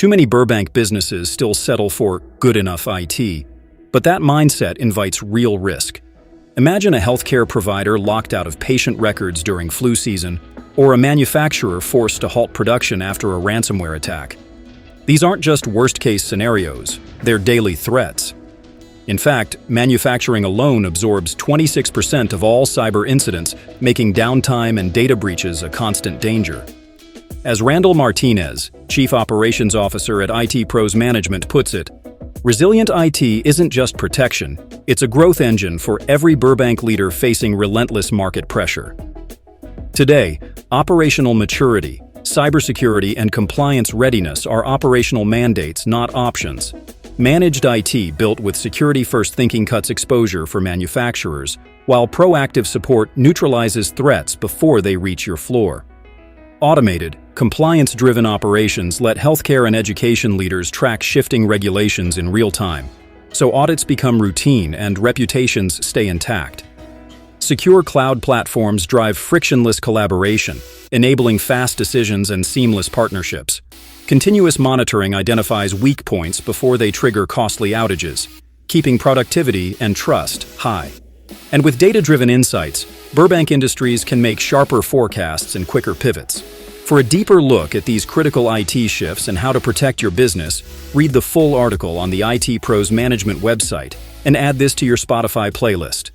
Too many Burbank businesses still settle for good enough IT, but that mindset invites real risk. Imagine a healthcare provider locked out of patient records during flu season, or a manufacturer forced to halt production after a ransomware attack. These aren't just worst-case scenarios, they're daily threats. In fact, manufacturing alone absorbs 26% of all cyber incidents, making downtime and data breaches a constant danger. As Randall Martinez, Chief Operations Officer at IT Pros Management, puts it, resilient IT isn't just protection, it's a growth engine for every Burbank leader facing relentless market pressure. Today, operational maturity, cybersecurity, and compliance readiness are operational mandates, not options. Managed IT built with security-first thinking cuts exposure for manufacturers, while proactive support neutralizes threats before they reach your floor. Automated, compliance-driven operations let healthcare and education leaders track shifting regulations in real time, so audits become routine and reputations stay intact. Secure cloud platforms drive frictionless collaboration, enabling fast decisions and seamless partnerships. Continuous monitoring identifies weak points before they trigger costly outages, keeping productivity and trust high. And with data-driven insights, Burbank Industries can make sharper forecasts and quicker pivots. For a deeper look at these critical IT shifts and how to protect your business, read the full article on the IT Pros Management website and add this to your Spotify playlist.